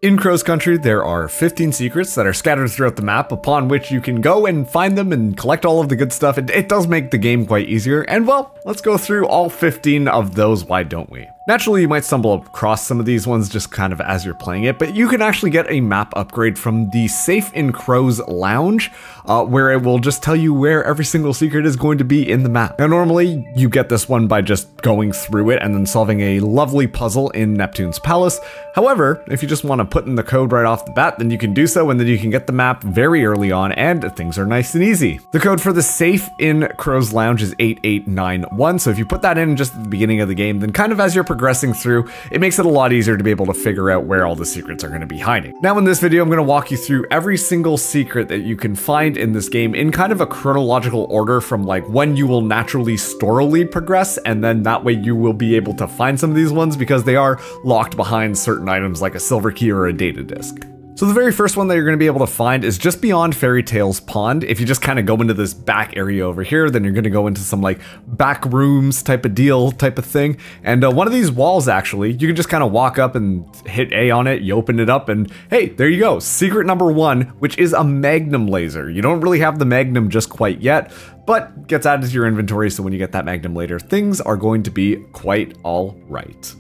In Crow's Country, there are 15 secrets that are scattered throughout the map, upon which you can go and find them and collect all of the good stuff. It does make the game quite easier, and well, let's go through all 15 of those, why don't we? Naturally, you might stumble across some of these ones just kind of as you're playing it, but you can actually get a map upgrade from the Safe in Crow's Lounge, where it will just tell you where every single secret is going to be in the map. Now, normally, you get this one by just going through it and then solving a lovely puzzle in Neptune's Palace. However, if you just want to put in the code right off the bat, then you can do so, and then you can get the map very early on, and things are nice and easy. The code for the Safe in Crow's Lounge is 8891, so if you put that in just at the beginning of the game, then kind of as you're progressing through, it makes it a lot easier to be able to figure out where all the secrets are going to be hiding. Now in this video, I'm going to walk you through every single secret that you can find in this game in kind of a chronological order from like when you will naturally storily progress, and then that way you will be able to find some of these ones because they are locked behind certain items like a silver key or a data disk. So the very first one that you're going to be able to find is just beyond Fairy Tale's Pond. If you just kind of go into this back area over here, then you're going to go into some like back rooms type of deal type of thing. And one of these walls, actually, you can just kind of walk up and hit A on it. You open it up and hey, there you go. Secret number 1, which is a Magnum Laser. You don't really have the Magnum just quite yet, but gets added to your inventory. So when you get that Magnum later, things are going to be quite all right.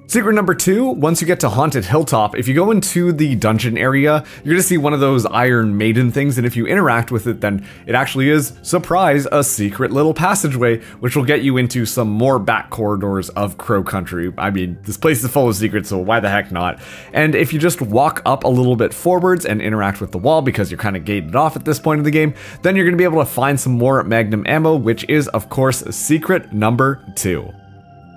Secret number 2, once you get to Haunted Hilltop, if you go into the dungeon area, you're gonna see one of those Iron Maiden things, and if you interact with it, then it actually is, surprise, a secret little passageway, which will get you into some more back corridors of Crow Country. I mean, this place is full of secrets, so why the heck not? And if you just walk up a little bit forwards and interact with the wall, because you're kind of gated off at this point in the game, then you're gonna be able to find some more Magnum ammo, which is, of course, secret number 2.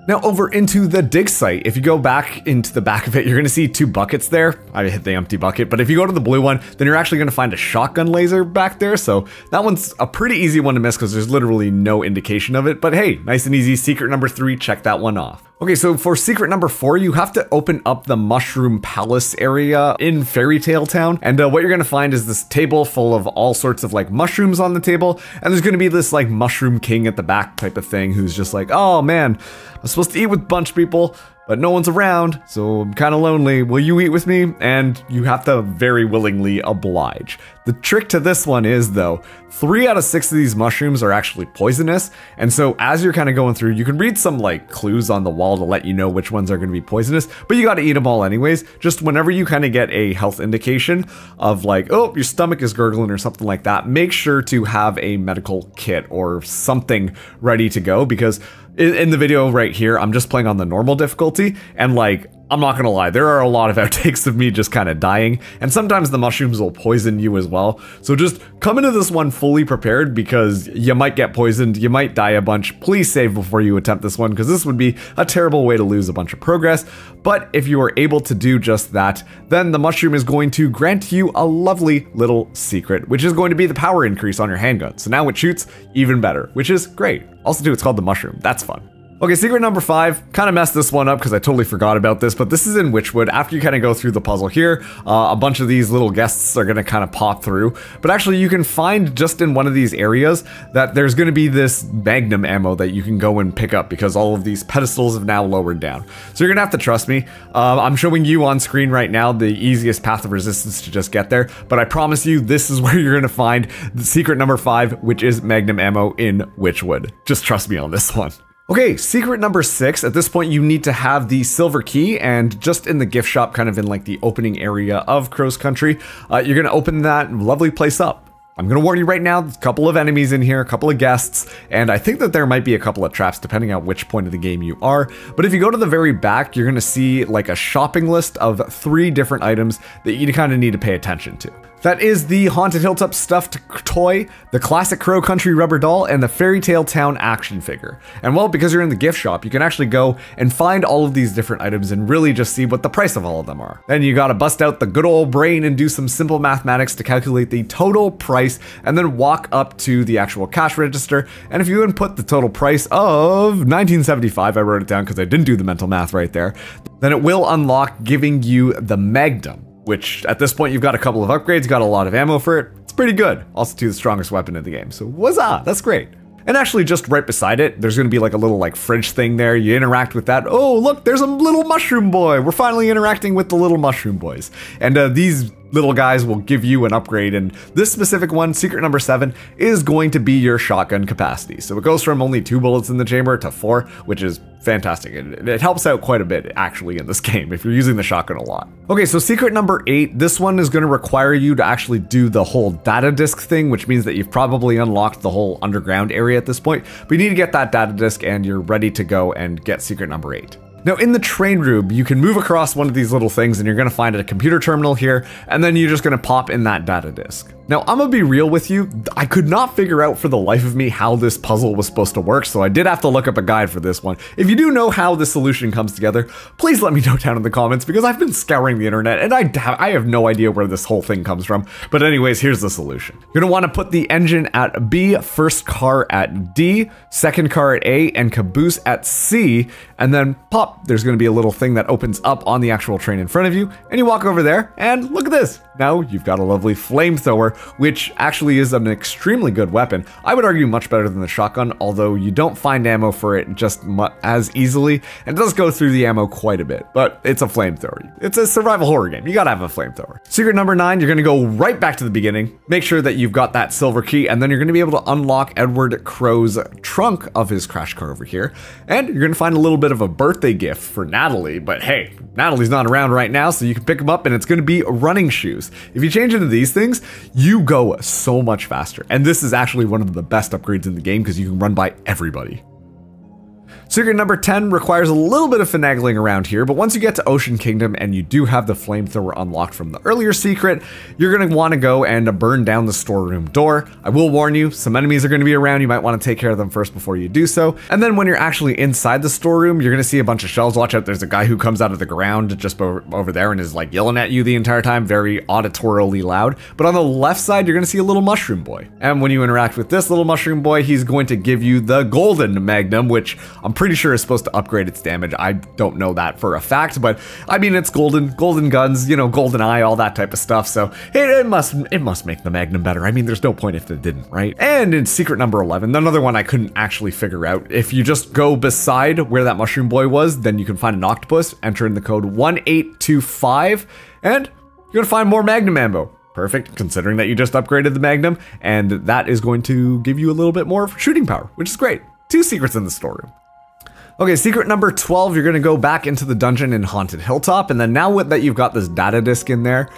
Now over into the dig site, if you go back into the back of it, you're going to see 2 buckets there. I hit the empty bucket, but if you go to the blue one, then you're actually going to find a shotgun laser back there. So that one's a pretty easy one to miss because there's literally no indication of it. But hey, nice and easy. Secret number 3, check that one off. Okay, so for secret number 4, you have to open up the Mushroom Palace area in Fairy Tale Town. And what you're gonna find is this table full of all sorts of like mushrooms on the table. And there's gonna be this like mushroom king at the back type of thing who's just like, oh man, I'm supposed to eat with a bunch of people, but no one's around, so I'm kind of lonely. Will you eat with me? And you have to very willingly oblige. The trick to this one is, though, 3 out of 6 of these mushrooms are actually poisonous, and so as you're kind of going through, you can read some like clues on the wall to let you know which ones are going to be poisonous, but you got to eat them all anyways. Just whenever you kind of get a health indication of like, oh, your stomach is gurgling or something like that, make sure to have a medical kit or something ready to go, because in the video right here, I'm just playing on the normal difficulty, and like, I'm not gonna lie, there are a lot of outtakes of me just kind of dying, and sometimes the mushrooms will poison you as well. So just come into this one fully prepared, because you might get poisoned, you might die a bunch. Please save before you attempt this one, because this would be a terrible way to lose a bunch of progress. But if you are able to do just that, then the mushroom is going to grant you a lovely little secret, which is going to be the power increase on your handgun. So now it shoots even better, which is great. Also too, it's called the mushroom. That's fun. Okay, secret number 5, kind of messed this one up because I totally forgot about this, but this is in Witchwood. After you kind of go through the puzzle here, a bunch of these little guests are going to kind of pop through, but actually you can find just in one of these areas that there's going to be this Magnum ammo that you can go and pick up because all of these pedestals have now lowered down. So you're going to have to trust me. I'm showing you on screen right now the easiest path of resistance to just get there, but I promise you this is where you're going to find the secret number 5, which is Magnum ammo in Witchwood. Just trust me on this one. Okay, secret number 6, at this point you need to have the silver key, and just in the gift shop, kind of in like the opening area of Crow's Country, you're gonna open that lovely place up. I'm gonna warn you right now, there's a couple of enemies in here, a couple of guests, and I think that there might be a couple of traps depending on which point of the game you are. But if you go to the very back, you're gonna see like a shopping list of 3 different items that you kind of need to pay attention to. That is the Haunted Hilltop stuffed toy, the classic Crow Country rubber doll, and the Fairy Tale Town action figure. And well, because you're in the gift shop, you can actually go and find all of these different items and really just see what the price of all of them are. Then you gotta bust out the good old brain and do some simple mathematics to calculate the total price, and then walk up to the actual cash register. And if you input the total price of $19.75, I wrote it down because I didn't do the mental math right there, then it will unlock, giving you the Magnum, which at this point you've got a couple of upgrades, got a lot of ammo for it. It's pretty good. Also too, the strongest weapon in the game. So huzzah, that's great. And actually just right beside it, there's gonna be like a little like fridge thing there. You interact with that. Oh, look, there's a little mushroom boy. We're finally interacting with the little mushroom boys. And these little guys will give you an upgrade, and this specific one, secret number 7, is going to be your shotgun capacity. So it goes from only 2 bullets in the chamber to 4, which is fantastic. It helps out quite a bit actually in this game if you're using the shotgun a lot. Okay, so secret number 8, this one is going to require you to actually do the whole data disk thing, which means that you've probably unlocked the whole underground area at this point, but you need to get that data disk and you're ready to go and get secret number 8. Now in the train room, you can move across one of these little things and you're gonna find a computer terminal here, and then you're just gonna pop in that data disk. Now I'm gonna be real with you, I could not figure out for the life of me how this puzzle was supposed to work, so I did have to look up a guide for this one. If you do know how this solution comes together, please let me know down in the comments, because I've been scouring the internet and I have no idea where this whole thing comes from. But anyways, here's the solution. You're gonna wanna put the engine at B, first car at D, second car at A, and caboose at C, and then pop. There's going to be a little thing that opens up on the actual train in front of you, and you walk over there, and look at this. Now you've got a lovely flamethrower, which actually is an extremely good weapon. I would argue much better than the shotgun, although you don't find ammo for it just as easily, and it does go through the ammo quite a bit, but it's a flamethrower. It's a survival horror game. You gotta have a flamethrower. Secret number 9, you're going to go right back to the beginning, make sure that you've got that silver key, and then you're going to be able to unlock Edward Crow's trunk of his crash car over here, and you're going to find a little bit of a birthday gift for Natalie, but hey, Natalie's not around right now, so you can pick them up, and it's going to be running shoes. If you change into these things, you go so much faster, and this is actually one of the best upgrades in the game because you can run by everybody. Secret number 10 requires a little bit of finagling around here, but once you get to Ocean Kingdom and you do have the flamethrower unlocked from the earlier secret, you're going to want to go and burn down the storeroom door. I will warn you, some enemies are going to be around. You might want to take care of them first before you do so. And then when you're actually inside the storeroom, you're going to see a bunch of shells. Watch out, there's a guy who comes out of the ground just over there and is like yelling at you the entire time, very auditorily loud. But on the left side, you're going to see a little mushroom boy. And when you interact with this little mushroom boy, he's going to give you the golden Magnum, which I'm pretty sure is supposed to upgrade its damage. I don't know that for a fact, but I mean, it's golden guns, you know, golden eye, all that type of stuff. So it must make the Magnum better. I mean, there's no point if it didn't, right? And in secret number 11, another one I couldn't actually figure out. If you just go beside where that mushroom boy was, then you can find an octopus, enter in the code 1825, and you're gonna find more Magnum ammo. Perfect, considering that you just upgraded the Magnum, and that is going to give you a little bit more shooting power, which is great. 2 secrets in the storeroom. Okay, secret number 12, you're going to go back into the dungeon in Haunted Hilltop, and then now that you've got this data disk in there,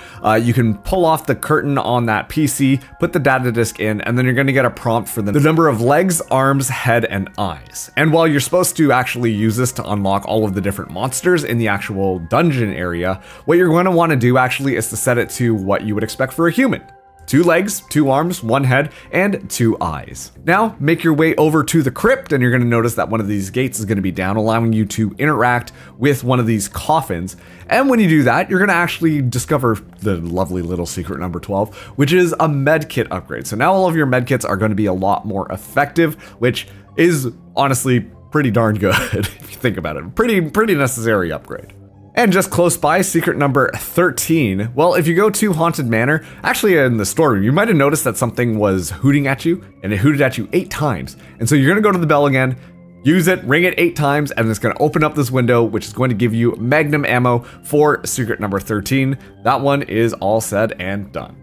you can pull off the curtain on that PC, put the data disk in, and then you're going to get a prompt for the number of legs, arms, head, and eyes. And while you're supposed to actually use this to unlock all of the different monsters in the actual dungeon area, what you're going to want to do actually is to set it to what you would expect for a human. 2 legs, 2 arms, 1 head, and 2 eyes. Now, make your way over to the crypt, and you're going to notice that one of these gates is going to be down, allowing you to interact with one of these coffins. And when you do that, you're going to actually discover the lovely little secret number 12, which is a medkit upgrade. So now all of your medkits are going to be a lot more effective, which is honestly pretty darn good if you think about it. Pretty necessary upgrade. And just close by, secret number 13. Well, if you go to Haunted Manor, actually in the storeroom, you might have noticed that something was hooting at you, and it hooted at you 8 times. And so you're gonna go to the bell again, use it, ring it 8 times, and it's gonna open up this window, which is going to give you Magnum ammo for secret number 13. That one is all said and done.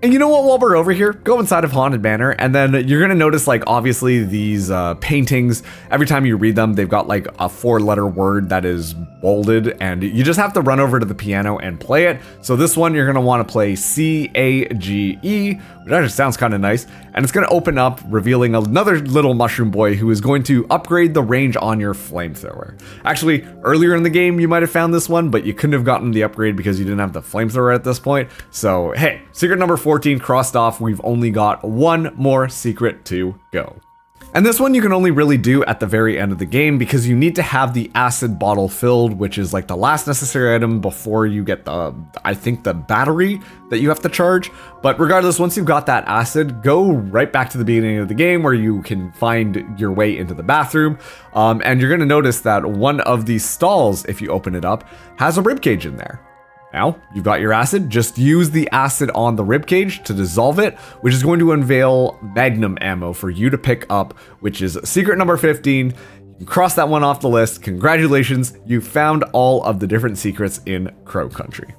And you know what, while we're over here, go inside of Haunted Manor, and then you're gonna notice, like, obviously these paintings, every time you read them, they've got like a 4-letter word that is bolded, and you just have to run over to the piano and play it. So this one, you're gonna wanna play C-A-G-E, which actually sounds kind of nice, and it's gonna open up, revealing another little mushroom boy who is going to upgrade the range on your flamethrower. Actually, earlier in the game, you might have found this one, but you couldn't have gotten the upgrade because you didn't have the flamethrower at this point. So hey, secret number 14 crossed off. We've only got 1 more secret to go. And this one you can only really do at the very end of the game because you need to have the acid bottle filled, which is like the last necessary item before you get the, I think, the battery that you have to charge. But regardless, once you've got that acid, go right back to the beginning of the game where you can find your way into the bathroom. And you're gonna notice that one of these stalls, if you open it up, has a ribcage in there. Now, you've got your acid, just use the acid on the ribcage to dissolve it, which is going to unveil Magnum Ammo for you to pick up, which is secret number 15. You can cross that one off the list. Congratulations, you found all of the different secrets in Crow Country.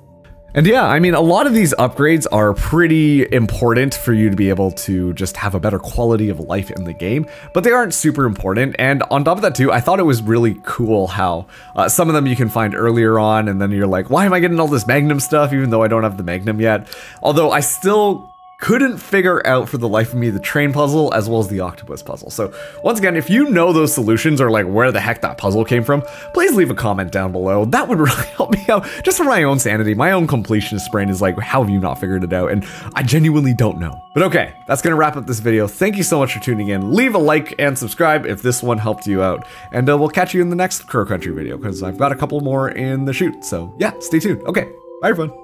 And yeah, I mean, a lot of these upgrades are pretty important for you to be able to just have a better quality of life in the game, but they aren't super important. And on top of that too, I thought it was really cool how some of them you can find earlier on, and then you're like, why am I getting all this Magnum stuff even though I don't have the Magnum yet? Although I still couldn't figure out for the life of me the train puzzle as well as the octopus puzzle. So once again, if you know those solutions or like where the heck that puzzle came from, please leave a comment down below. That would really help me out just for my own sanity. My own completionist brain is like, how have you not figured it out? And I genuinely don't know. But okay, that's gonna wrap up this video. Thank you so much for tuning in. Leave a like and subscribe if this one helped you out. And we'll catch you in the next Crow Country video because I've got a couple more in the shoot. So yeah, stay tuned. Okay, bye everyone.